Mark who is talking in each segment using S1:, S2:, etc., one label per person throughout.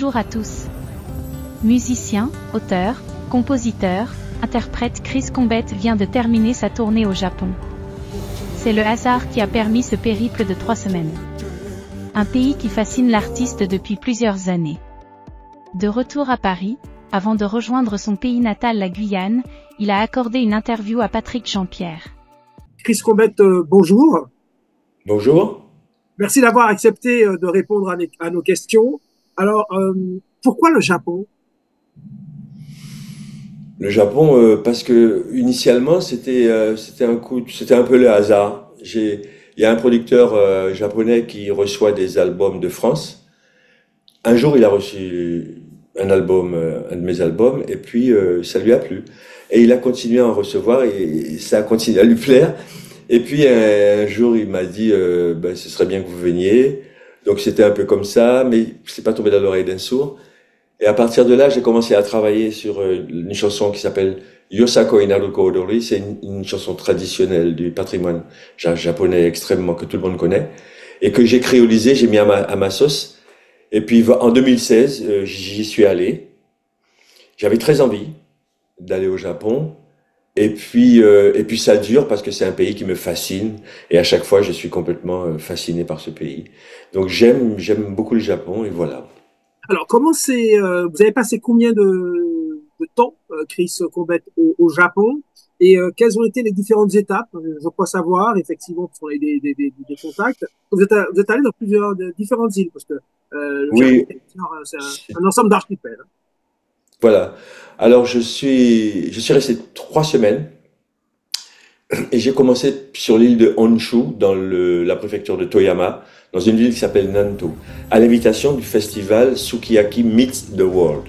S1: Bonjour à tous. Musicien, auteur, compositeur, interprète Chris Combet vient de terminer sa tournée au Japon. C'est le hasard qui a permis ce périple de 3 semaines. Un pays qui fascine l'artiste depuis plusieurs années. De retour à Paris, avant de rejoindre son pays natal la Guyane, il a accordé une interview à Patrick Jean-Pierre.
S2: Chris Combet, bonjour.
S3: Bonjour.
S2: Merci d'avoir accepté de répondre à nos questions. Alors, pourquoi le Japon?
S3: Le Japon, parce que initialement c'était un peu le hasard. Il y a un producteur japonais qui reçoit des albums de France. Un jour, il a reçu un de mes albums, et puis ça lui a plu. Et il a continué à en recevoir, et ça a continué à lui plaire. Et puis un jour, il m'a dit, ce serait bien que vous veniez. Donc c'était un peu comme ça, mais c'est pas tombé dans l'oreille d'un sourd. Et à partir de là, j'ai commencé à travailler sur une chanson qui s'appelle Yosako Inaruko Odori. C'est une chanson traditionnelle du patrimoine japonais extrêmement que tout le monde connaît, et que j'ai créolisé, j'ai mis à ma sauce. Et puis en 2016, j'y suis allé. J'avais très envie d'aller au Japon. Et puis ça dure parce que c'est un pays qui me fascine, et à chaque fois je suis complètement fasciné par ce pays. Donc j'aime beaucoup le Japon, et voilà.
S2: Alors, vous avez passé combien de temps, Chris Combet, au Japon, et quelles ont été les différentes étapes? Je crois savoir, effectivement, ce sont des contacts. Vous êtes allé dans plusieurs différentes îles, parce que le
S3: Oui,
S2: Japon, c'est un ensemble d'archipels.
S3: voilà. Alors je suis resté 3 semaines, et j'ai commencé sur l'île de Honshu, dans la préfecture de Toyama, dans une ville qui s'appelle Nanto, à l'invitation du festival Sukiyaki Meets the World.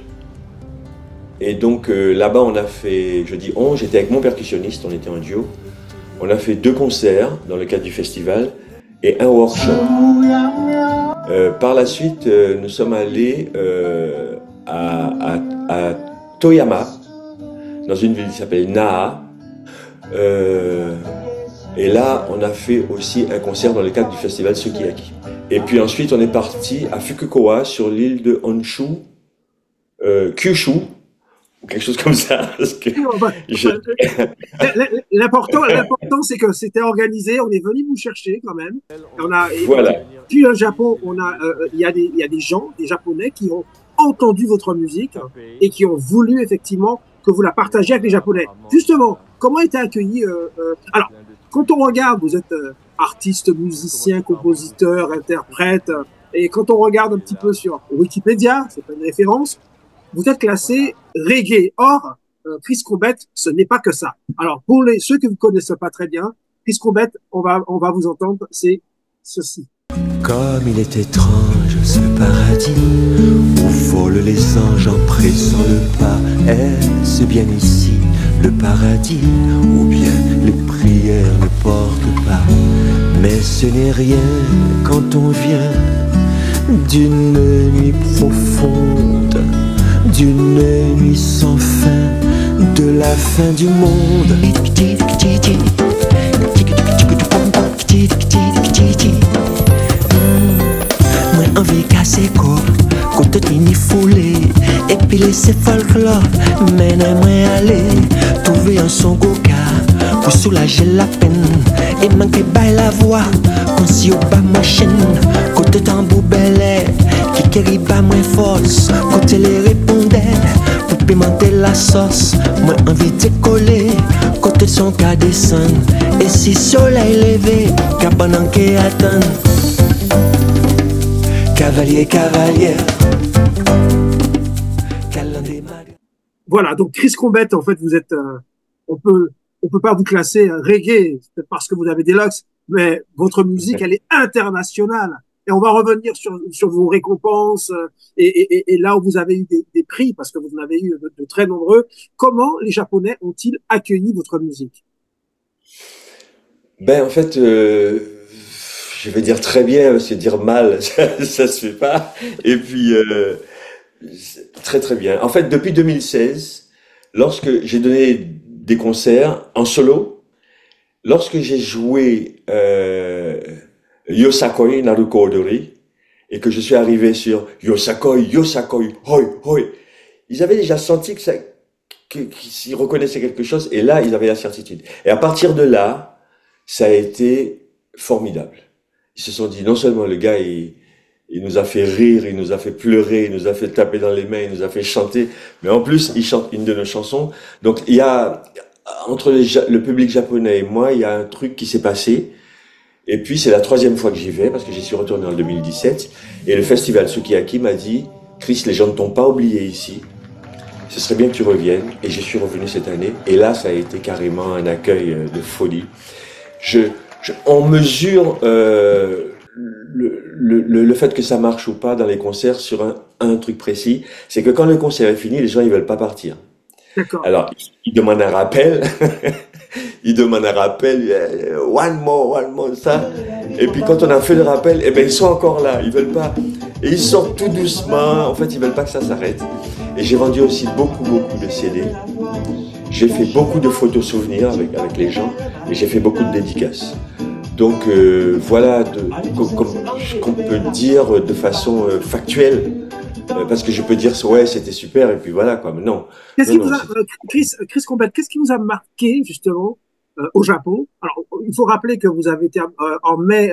S3: Et donc là-bas, on a fait, je dis on, j'étais avec mon percussionniste, on était en duo. On a fait 2 concerts dans le cadre du festival et un workshop. Par la suite, nous sommes allés à Toyama, dans une ville qui s'appelle Naha. Et là, on a fait aussi un concert dans le cadre du festival Sukiyaki. Et puis ensuite, on est parti à Fukuoka, sur l'île de Honshu, Kyushu, ou quelque chose comme ça. Parce que
S2: L'important, c'est que c'était organisé. On est venu vous chercher quand même.
S3: Voilà.
S2: Puis le Japon, il y a des gens, des Japonais, qui ont entendu votre musique et qui ont voulu effectivement que vous la partagiez avec les Japonais. Justement, comment a été accueilli alors, quand on regarde, vous êtes artiste, musicien, compositeur, interprète, et quand on regarde un petit peu sur Wikipédia, c'est pas une référence, vous êtes classé reggae. Or, Chris Combet, ce n'est pas que ça. Alors, pour ceux que vous connaissez pas très bien, Chris Combet, on va vous entendre, c'est ceci.
S4: Comme il est étrange ce paradis où volent les anges en pressant le pas. Est-ce bien ici le paradis ou bien les prières ne portent pas? Mais ce n'est rien quand on vient d'une nuit profonde, d'une nuit sans fin, de la fin du monde. Moi envie casser corps, côté tini foulé, et puis laisser folklore, mais moi aller trouver un son goka pour soulager la peine et manquer bail la voix, comme si au bas ma chaîne, côté tambour belé, qui riba moins force, côté les répondait pour pimenter la sauce. Moi envie de coller, côté son cas descend, et si soleil levé, cabanan qui attend. Cavalier, cavalière.
S2: Voilà, donc Chris Combet, en fait, vous êtes, on peut pas vous classer reggae, peut-être parce que vous avez des locks, mais votre musique, elle est internationale. Et on va revenir sur vos récompenses et là où vous avez eu des prix, parce que vous en avez eu de très nombreux. Comment les Japonais ont-ils accueilli votre musique?
S3: En fait, je vais dire très bien, c'est dire mal, ça se fait pas. Et puis, très très bien. En fait, depuis 2016, lorsque j'ai donné des concerts en solo, lorsque j'ai joué Yosakoi Naruko Odori, et que je suis arrivé sur Yosakoi, Yosakoi, hoi, hoi, ils avaient déjà senti que ça, qu'ils reconnaissaient quelque chose, et là, ils avaient la certitude. Et à partir de là, ça a été formidable. Ils se sont dit, non seulement le gars, il nous a fait rire, il nous a fait pleurer, il nous a fait taper dans les mains, il nous a fait chanter, mais en plus, il chante une de nos chansons. Donc, il y a, entre le public japonais et moi, il y a un truc qui s'est passé. Et puis, c'est la 3e fois que j'y vais, parce que j'y suis retourné en 2017. Et le festival Sukiyaki m'a dit, Chris, les gens ne t'ont pas oublié ici. Ce serait bien que tu reviennes. Et je suis revenu cette année. Et là, ça a été carrément un accueil de folie. On mesure le fait que ça marche ou pas dans les concerts sur un truc précis. C'est que quand le concert est fini, les gens, ils veulent pas partir. Alors, ils demandent un rappel. Ils demandent un rappel. One more, ça. Et puis, quand on a fait le rappel, eh ben, ils sont encore là. Ils veulent pas. Et ils sortent tout doucement. En fait, ils veulent pas que ça s'arrête. Et j'ai vendu aussi beaucoup de CD. J'ai fait beaucoup de photos souvenirs avec les gens. Et j'ai fait beaucoup de dédicaces. Donc, voilà qu'on peut dire de façon factuelle. Parce que je peux dire, ouais, c'était super, et puis voilà, quoi. Mais non.
S2: Chris Combette, qu'est-ce qui vous a marqué, justement, au Japon? Alors, il faut rappeler que vous avez été, en mai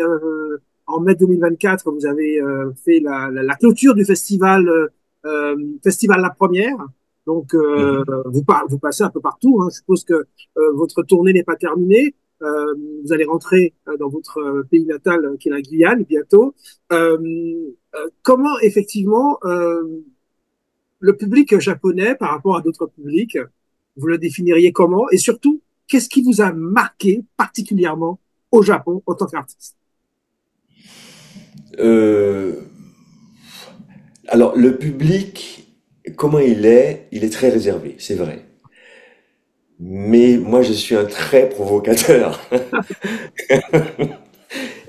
S2: 2024, vous avez fait la clôture du festival La Première. Donc, vous passez un peu partout, hein. Je suppose que votre tournée n'est pas terminée. Vous allez rentrer dans votre pays natal, qui est la Guyane, bientôt. Comment, effectivement, le public japonais, par rapport à d'autres publics, vous le définiriez comment? Et surtout, qu'est-ce qui vous a marqué particulièrement au Japon en tant qu'artiste?
S3: Alors, le public, comment il est très réservé, c'est vrai. Mais moi, je suis un très provocateur.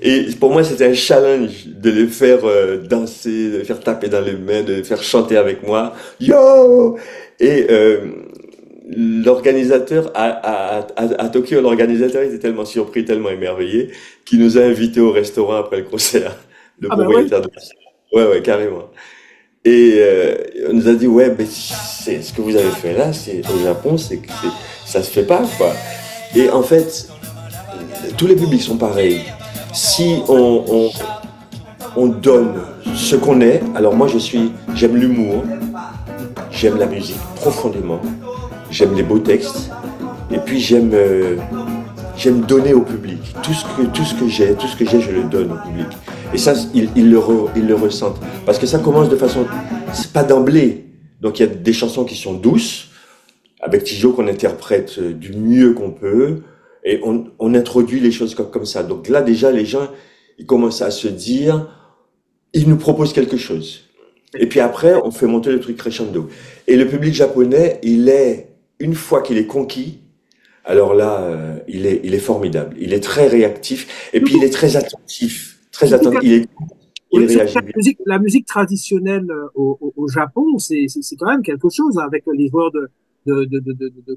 S3: Et pour moi, c'était un challenge de les faire danser, de les faire taper dans les mains, de les faire chanter avec moi. Yo! Et l'organisateur, à Tokyo, l'organisateur était tellement surpris, tellement émerveillé, qu'il nous a invités au restaurant après le concert. Le propriétaire de... Ouais, carrément. Et on nous a dit, ouais, mais c'est ce que vous avez fait là, c'est au Japon, ça se fait pas, quoi. Et en fait, tous les publics sont pareils. Si on donne ce qu'on est, alors moi j'aime l'humour, j'aime la musique profondément, j'aime les beaux textes, et puis j'aime donner au public. Tout ce que j'ai, je le donne au public. Et ça, ils le ressentent. Parce que ça commence de façon, c'est pas d'emblée. Donc il y a des chansons qui sont douces, avec Tijo qu'on interprète du mieux qu'on peut, et on introduit les choses comme ça. Donc là déjà, les gens, ils commencent à se dire, ils nous proposent quelque chose. Et puis après, on fait monter le truc crescendo. Et le public japonais, une fois qu'il est conquis, alors là, il est formidable. Il est très réactif, et puis il est très attentif. Très attentif. Il réagit bien.
S2: La musique traditionnelle au Japon, c'est quand même quelque chose, avec les joueurs de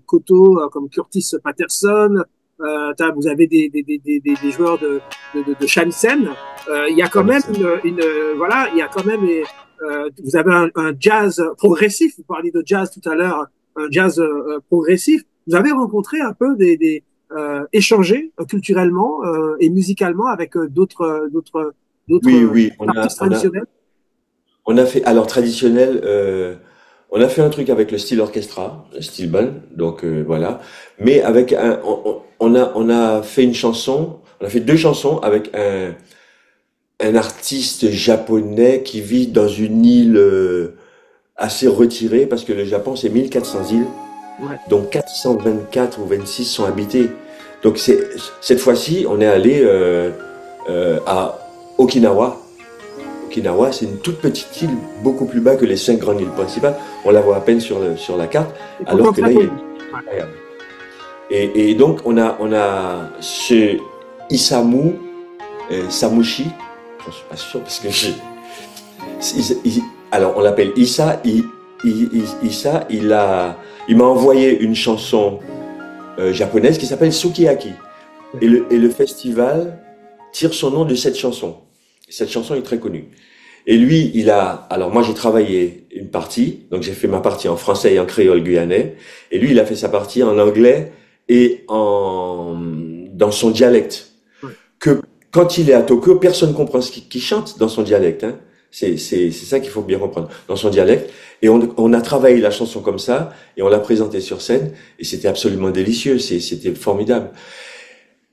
S2: koto comme Curtis Patterson. Vous avez des joueurs de shamisen. Il y a quand même voilà, il y a quand même vous avez un jazz progressif. Vous parliez de jazz tout à l'heure, un jazz progressif. Vous avez rencontré un peu échangé culturellement et musicalement avec d'autres
S3: oui,
S2: artistes traditionnels.
S3: On a fait, alors traditionnel, on a fait un truc avec le style orchestra, le style band, donc voilà. Mais avec on a fait une chanson, on a fait 2 chansons avec un artiste japonais qui vit dans une île assez retirée, parce que le Japon c'est 1400 îles, ouais. Donc 424 ou 26 sont habitées. Donc cette fois-ci, on est allé à Okinawa. Okinawa, c'est une toute petite île, beaucoup plus bas que les 5 grandes îles principales. On la voit à peine sur la carte, alors que là, il est incroyable. Et donc, on a ce Isamu Samushi, je ne suis pas sûr, parce que alors, on l'appelle Issa. Issa, il m'a envoyé une chanson japonaise qui s'appelle Sukiyaki. Et le festival tire son nom de cette chanson. Cette chanson est très connue. Et lui, alors moi j'ai travaillé une partie, donc j'ai fait ma partie en français et en créole guyanais, et lui il a fait sa partie en anglais et dans son dialecte.
S2: Ouais.
S3: Que quand il est à Tokyo, personne ne comprend ce qu'il chante dans son dialecte, hein. C'est ça qu'il faut bien comprendre, dans son dialecte. Et on a travaillé la chanson comme ça, et on l'a présentée sur scène, et c'était absolument délicieux, c'était formidable.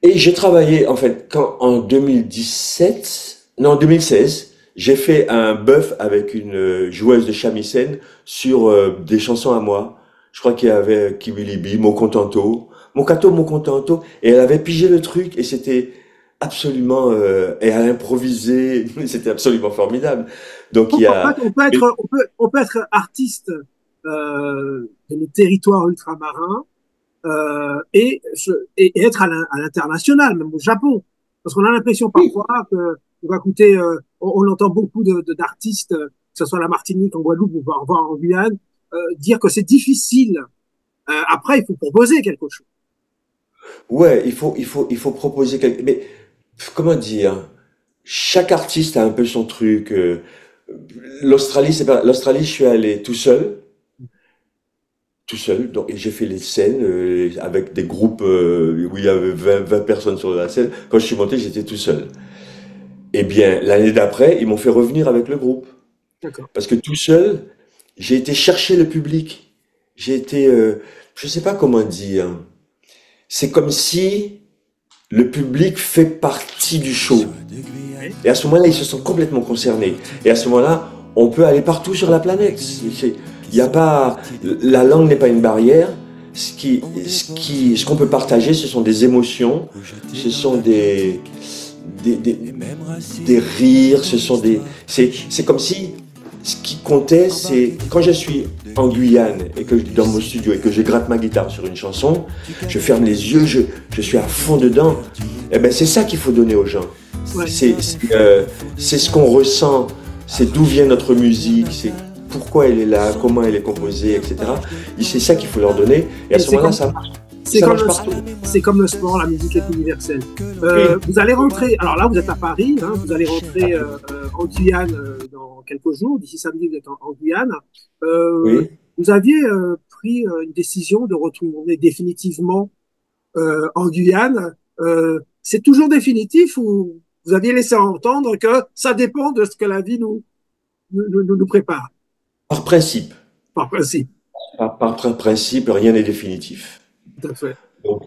S3: Et j'ai travaillé, en fait, en 2016, j'ai fait un bœuf avec une joueuse de shamisen sur des chansons à moi. Je crois qu'il y avait Kiwilibi, Mon Contanto, Mon Contanto, et elle avait pigé le truc, et c'était absolument, et à improviser, c'était absolument formidable. Donc il y a,
S2: On peut être artiste de nos territoires ultramarins et être à l'international, même au Japon. Parce qu'on a l'impression parfois que on va écouter, on entend beaucoup d'artistes, que ce soit à la Martinique, en Guadeloupe ou voire en Guyane, dire que c'est difficile. Après, il faut proposer quelque chose.
S3: ouais, il faut proposer quelque, mais comment dire, chaque artiste a un peu son truc. L'Australie, je suis allé tout seul, donc et j'ai fait les scènes avec des groupes où il y avait 20 personnes sur la scène. Quand je suis monté, j'étais tout seul. Eh bien, l'année d'après, ils m'ont fait revenir avec le groupe.
S2: D'accord.
S3: Parce que tout seul, j'ai été chercher le public. J'ai été, je sais pas comment dire. C'est comme si le public fait partie du show. Et à ce moment-là, ils se sont complètement concernés. Et à ce moment-là, on peut aller partout sur la planète. Il y a pas, la langue n'est pas une barrière. Ce qu'on peut partager, ce sont des émotions, ce sont des rires, c'est comme si ce qui comptait, c'est quand je suis en Guyane et que dans mon studio et que je gratte ma guitare sur une chanson, je ferme les yeux, je suis à fond dedans. Eh ben c'est ça qu'il faut donner aux gens.
S2: Ouais.
S3: C'est ce qu'on ressent, c'est d'où vient notre musique, c'est pourquoi elle est là, comment elle est composée, etc. Et c'est ça qu'il faut leur donner. Et à ce moment-là, ça marche.
S2: C'est comme le sport, la musique est universelle. Vous allez rentrer, alors là vous êtes à Paris, hein, vous allez rentrer en Guyane dans quelques jours, d'ici samedi vous êtes en Guyane.
S3: Oui.
S2: Vous aviez pris une décision de retourner définitivement en Guyane. C'est toujours définitif ou vous aviez laissé entendre que ça dépend de ce que la vie nous prépare?
S3: Par principe.
S2: Par principe.
S3: Par principe, rien n'est définitif.
S2: Tout à fait.
S3: Donc,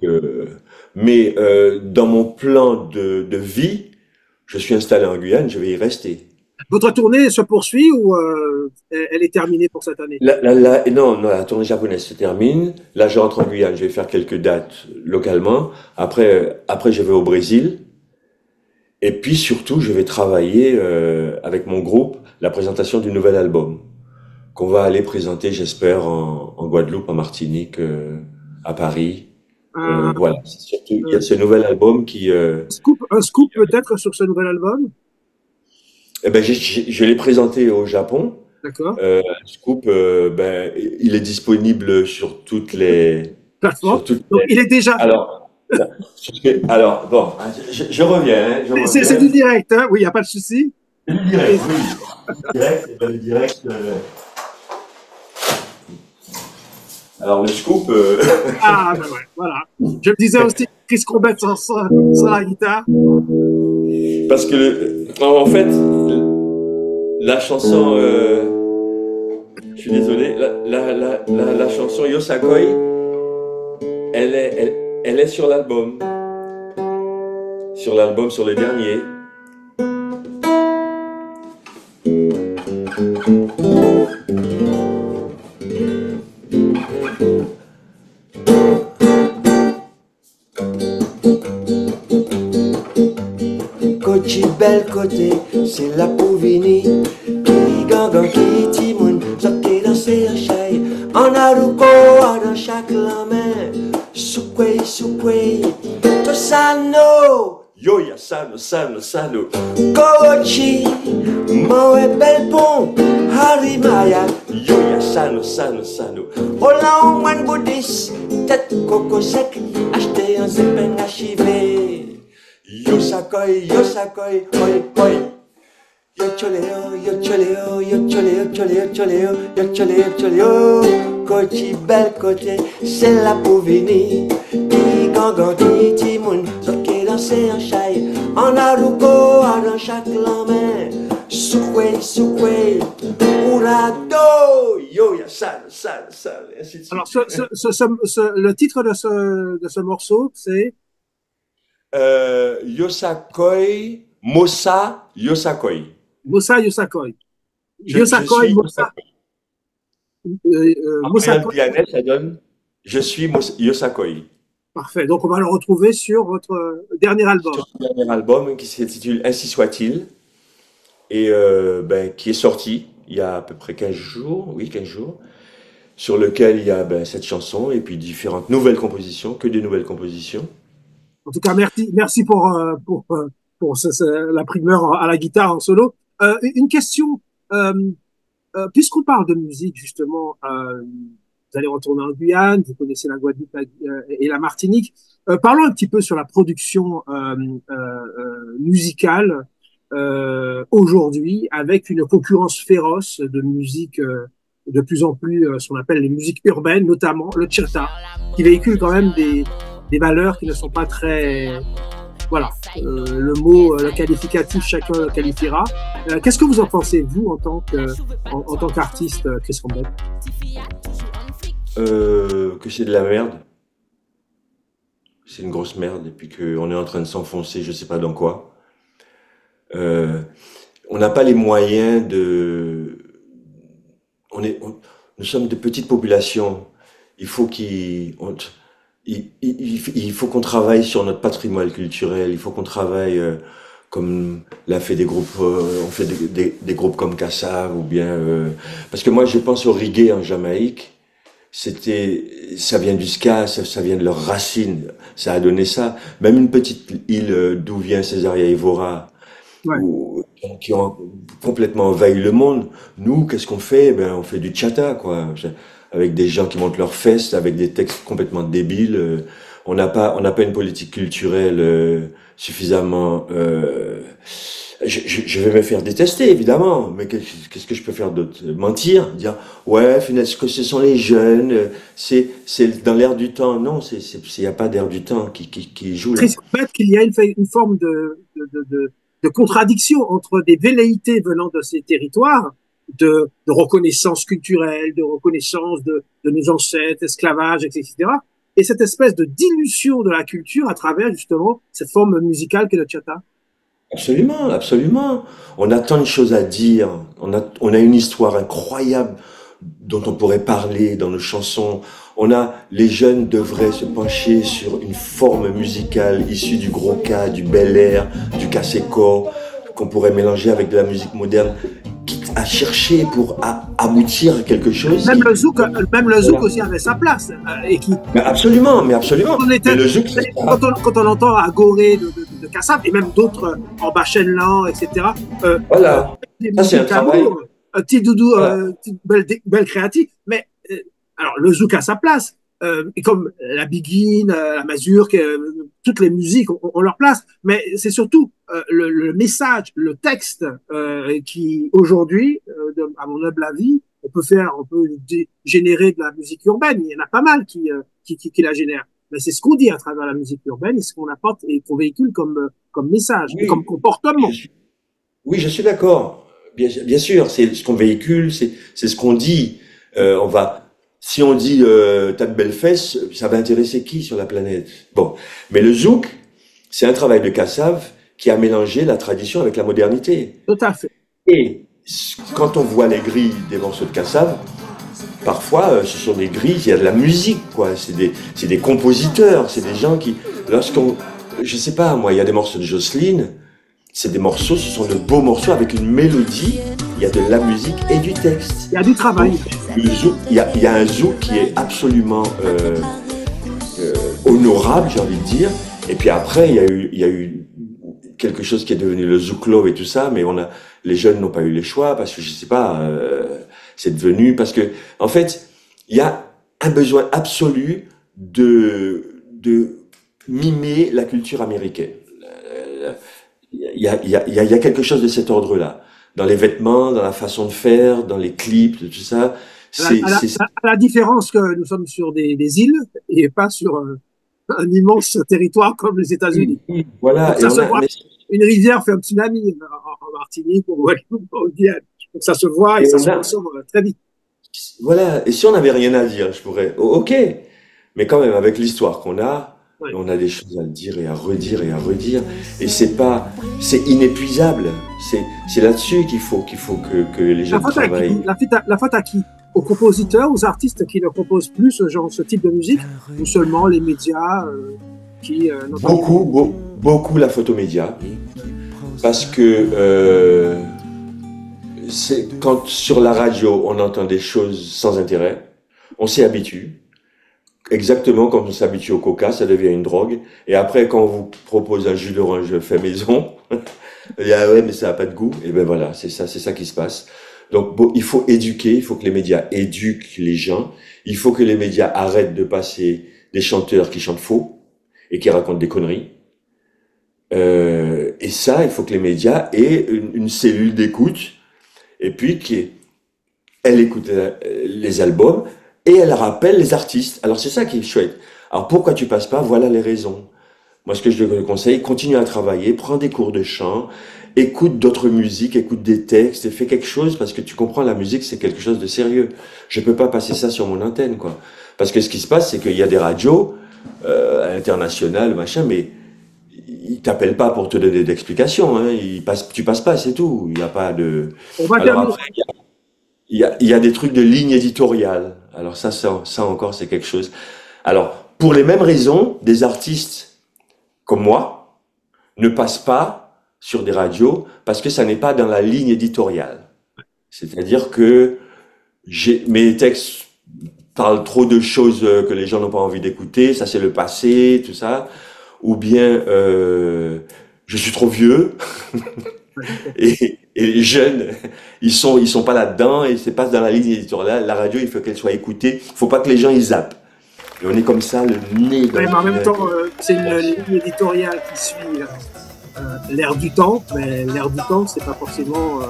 S3: mais dans mon plan de vie, je suis installé en Guyane, je vais y rester.
S2: Votre tournée se poursuit ou elle est terminée pour cette année?
S3: Non, la tournée japonaise se termine. Là, je rentre en Guyane, je vais faire quelques dates localement. Après, je vais au Brésil. Et puis surtout, je vais travailler avec mon groupe la présentation du nouvel album qu'on va aller présenter, j'espère, en Guadeloupe, en Martinique, à Paris. Voilà, c'est surtout il y a ce nouvel album qui.
S2: Un scoop peut-être sur ce nouvel album?
S3: Eh ben, je l'ai présenté au Japon.
S2: D'accord.
S3: Scoop, il est disponible sur toutes les
S2: plateformes. Donc, il est déjà.
S3: Alors bon, je reviens. Hein,
S2: c'est du direct, hein? Oui, il n'y a pas de souci.
S3: C'est du direct, oui. Le direct. Alors le scoop.
S2: Ah ben ouais, voilà. Je me disais aussi Chris Combet sans la guitare.
S3: Parce que en fait, la chanson, je suis désolé, la chanson Yosakoi, elle est sur l'album, sur le dernier.
S4: Bel côté, c'est la Pouvini qui gangan, qui timoun, ça qui danse un chai. En aruko, dans chaque lame, soukwe, tosano,
S3: Yo ya sano.
S4: Kochi, Moe Belpon, Harimaya,
S3: Yo ya sano.
S4: Hola, man bouddhiste, tête coco sec, acheter un zeppen à.
S3: Yosakoi, hoi. Yo choleo, yo choleo, yo choleo, choleo, choleo, yo choleo, choleo. Côté bel côté, c'est la pour venir. Ti gangan, ti moun, soke danser en chaille. En arouko, dans chaque lame. Soukwe, soukwe, ourado. Yo, y'a ça, et ainsi de suite.
S2: Alors, le titre de ce morceau, c'est
S3: Yosakoi, Mossa Yosakoi.
S2: Mossa Yosakoi.
S3: Je
S2: Yosakoi,
S3: suis
S2: Mossa.
S3: Après le pianiste, ça donne Je suis Yosakoi.
S2: Parfait. Donc, on va le retrouver sur votre dernier album.
S3: Sur le dernier album qui s'intitule Ainsi soit-il et qui est sorti il y a à peu près 15 jours, oui, 15 jours, sur lequel il y a cette chanson et puis différentes nouvelles compositions, que des nouvelles compositions.
S2: En tout cas, merci pour la primeur à la guitare en solo. Une question, puisqu'on parle de musique, justement, vous allez retourner en Guyane, vous connaissez la Guadeloupe et la Martinique. Parlons un petit peu sur la production musicale aujourd'hui, avec une concurrence féroce de musique de plus en plus, ce qu'on appelle les musiques urbaines, notamment le tchata, qui véhicule quand même des valeurs qui ne sont pas très... Voilà, le mot, le qualificatif, chacun le qualifiera. Qu'est-ce que vous en pensez, vous, en tant qu'artiste, Chris Combet?
S3: Que c'est de la merde. C'est une grosse merde, et puis qu'on est en train de s'enfoncer, je sais pas dans quoi. On n'a pas les moyens de... Nous sommes de petites populations. Il faut il faut qu'on travaille sur notre patrimoine culturel. Il faut qu'on travaille comme l'a fait des groupes. On fait des groupes comme Kassav ou bien parce que moi je pense au reggae en Jamaïque. Ça vient du ska, ça vient de leurs racines. Ça a donné ça. Même une petite île d'où vient Césaria Evora,
S2: Ouais.
S3: qui ont complètement envahi le monde. Nous, qu'est-ce qu'on fait? On fait du tchata, quoi. Avec des gens qui montent leurs fesses, avec des textes complètement débiles. On n'a pas une politique culturelle suffisamment. Je vais me faire détester, évidemment, mais qu'est-ce que je peux faire d'autre? Mentir, dire ouais, finalement, que ce sont les jeunes, c'est dans l'air du temps. Non, il y a pas d'air du temps qui joue là.
S2: Chris Combet, qu'il y a une forme de contradiction entre des velléités venant de ces territoires, de reconnaissance culturelle, de reconnaissance de nos ancêtres, esclavage, etc., et cette espèce de dilution de la culture à travers justement cette forme musicale qu'est le tchata.
S3: Absolument, absolument. On a tant de choses à dire. On a une histoire incroyable dont on pourrait parler dans nos chansons. Les jeunes devraient se pencher sur une forme musicale issue du gros cas, du bel air, du casseko, qu'on pourrait mélanger avec de la musique moderne, quitte à chercher pour aboutir à quelque chose.
S2: Même le zouk aussi avait sa place. Et qui,
S3: mais absolument. Mais le zouk,
S2: quand on entend Agoré de Kassav, et même d'autres en Bachenlan, etc.
S3: Voilà. Ça, c'est un travail.
S2: Petit doudou, belle créative. Mais, alors, le zouk a sa place. Et comme la biguine, la mazurque, toutes les musiques ont leur place. Mais c'est surtout le message, le texte qui, aujourd'hui, à mon humble avis, on peut générer de la musique urbaine. Il y en a pas mal qui la génèrent. Mais c'est ce qu'on dit à travers la musique urbaine et ce qu'on apporte et qu'on véhicule comme message, et comme comportement.
S3: Oui, je suis d'accord. Bien sûr, c'est ce qu'on véhicule, c'est ce qu'on dit. Si on dit t'as de belles fesses, ça va intéresser qui sur la planète? Bon, mais le zouk, c'est un travail de Kassav qui a mélangé la tradition avec la modernité.
S2: Tout à fait.
S3: Et quand on voit les grilles des morceaux de Kassav, parfois ce sont des grilles, il y a de la musique, quoi. C'est des compositeurs, c'est des gens qui, je sais pas, moi, il y a des morceaux de Jocelyne. Ce sont de beaux morceaux avec une mélodie, il y a de la musique et du texte.
S2: Il y a du travail.
S3: Il y a un zouk qui est absolument honorable, j'ai envie de dire. Et puis après, il y a eu quelque chose qui est devenu le zouk love et tout ça, mais les jeunes n'ont pas eu les choix parce que je sais pas, c'est devenu parce que en fait, il y a un besoin absolu de mimer la culture américaine. Il y a quelque chose de cet ordre-là. dans les vêtements, dans la façon de faire, dans les clips, tout ça.
S2: À la différence que nous sommes sur des îles et pas sur un immense territoire comme les États-Unis.
S3: Voilà.
S2: Donc, ça se voit. Une rivière fait un tsunami en Martinique ou au Guyane. Donc ça se voit et ça se consomme très vite.
S3: Voilà. Et si on n'avait rien à dire, je pourrais. Ok. Mais quand même, avec l'histoire qu'on a, on a des choses à dire et à redire et à redire. Et c'est inépuisable. C'est là-dessus qu'il faut que les gens travaillent.
S2: La faute à qui? Aux compositeurs, aux artistes qui ne composent plus ce type de musique, ou seulement les médias qui
S3: beaucoup la faute aux médias, parce que quand sur la radio on entend des choses sans intérêt, on s'y habitue. Exactement comme on s'habitue au coca, ça devient une drogue. Et après, quand on vous propose un jus d'orange fait maison, il y a ouais mais ça a pas de goût. Et ben voilà, c'est ça qui se passe. Donc il faut éduquer, il faut que les médias éduquent les gens, il faut que les médias arrêtent de passer des chanteurs qui chantent faux et qui racontent des conneries. Et ça, il faut que les médias aient une cellule d'écoute et puis elle écoute les albums et elle rappelle les artistes. Alors c'est ça qui est chouette. Alors pourquoi tu passes pas? Voilà les raisons. Moi ce que je te conseille, continue à travailler, prends des cours de chant, écoute d'autres musiques, écoute des textes et fais quelque chose parce que tu comprends la musique c'est quelque chose de sérieux. Je peux pas passer ça sur mon antenne quoi. Parce que ce qui se passe c'est qu'il y a des radios internationales machin mais ils t'appellent pas pour te donner d'explications hein. Tu passes pas c'est tout. Il y a pas de. Alors après il y a des trucs de ligne éditoriale. Alors ça encore c'est quelque chose. Alors pour les mêmes raisons des artistes comme moi ne passent pas sur des radios parce que ça n'est pas dans la ligne éditoriale. C'est-à-dire que mes textes parlent trop de choses que les gens n'ont pas envie d'écouter, ça c'est le passé, tout ça, ou bien je suis trop vieux et les jeunes ils sont pas là-dedans et c'est pas dans la ligne éditoriale. La radio il faut qu'elle soit écoutée, faut pas que les gens ils zappent. Et on est comme ça le nez dans.
S2: Mais en même temps c'est une ligne éditoriale qui suit l'air du temps, mais l'air du temps, c'est pas forcément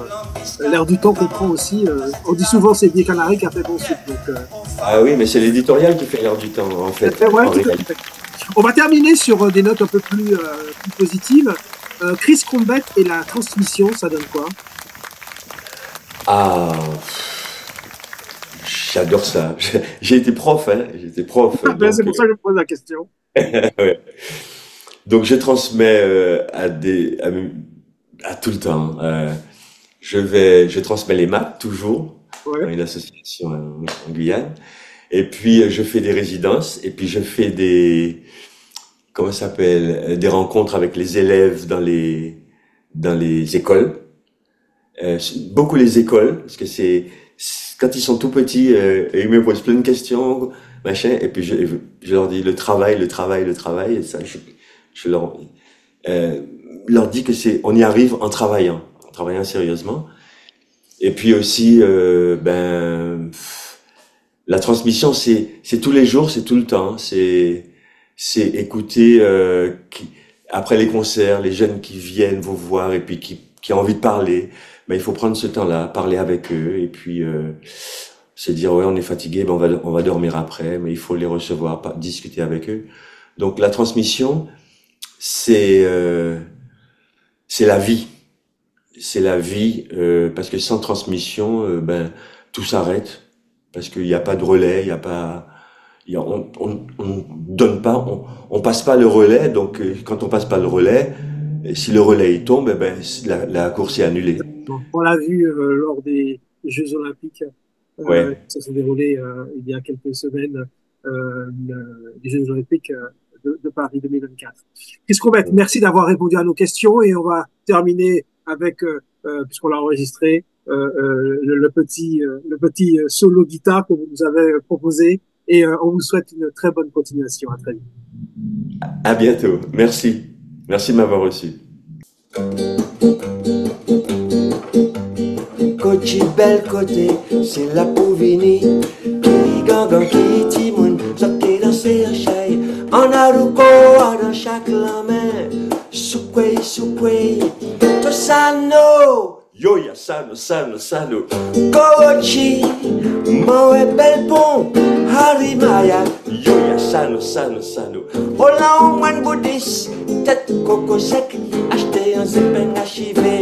S2: l'air du temps qu'on prend aussi. On dit souvent c'est Bié Canari qui a fait bon sucre.
S3: Ah oui, mais c'est l'éditorial qui fait l'air du temps en fait.
S2: Ouais, on va terminer sur des notes un peu plus positives. Chris Combet et la transmission, ça donne quoi?
S3: Ah, j'adore ça. J'ai été prof, hein. J'étais prof.
S2: Ben, c'est pour ça que je pose la question.
S3: Ouais. Donc je transmets à tout le temps. Je transmets les maths toujours dans une association en Guyane. Et puis je fais des résidences et puis je fais des rencontres avec les élèves dans les écoles. Beaucoup les écoles parce que c'est quand ils sont tout petits ils me posent plein de questions machin et puis je leur dis le travail et ça je leur dis que on y arrive en travaillant sérieusement. Et puis aussi, la transmission, c'est tous les jours, c'est tout le temps. C'est écouter après les concerts, les jeunes qui viennent vous voir et puis qui ont envie de parler. Ben il faut prendre ce temps-là, parler avec eux et puis se dire ouais on est fatigué, ben on va dormir après, mais il faut les recevoir, discuter avec eux. Donc la transmission c'est la vie. C'est la vie parce que sans transmission, tout s'arrête parce qu'il n'y a pas de relais, il y a pas, on donne pas, on passe pas le relais. Donc quand on passe pas le relais, si le relais il tombe, la course est annulée.
S2: On l'a vu lors des Jeux Olympiques. Ça s'est déroulé il y a quelques semaines. Les Jeux Olympiques. De Paris 2024. Chris Combet, merci d'avoir répondu à nos questions et on va terminer avec, puisqu'on l'a enregistré, le petit solo guitare que vous nous avez proposé et on vous souhaite une très bonne continuation. À très vite.
S3: À bientôt. Merci. Merci de m'avoir reçu.
S4: Côté bel côté, c'est la pouvini qui gagne qui timoun, ça qui danse à chaille. En aruko dans chaque main, soukwe, tout ça no,
S3: Yo ya sano, sano, sano.
S4: Korochi, Moe Belpon, Harimaya.
S3: Yo ya sano, sano, sano.
S4: Hola, un moine bouddhiste, tête coco sec, acheté un zépin archivé.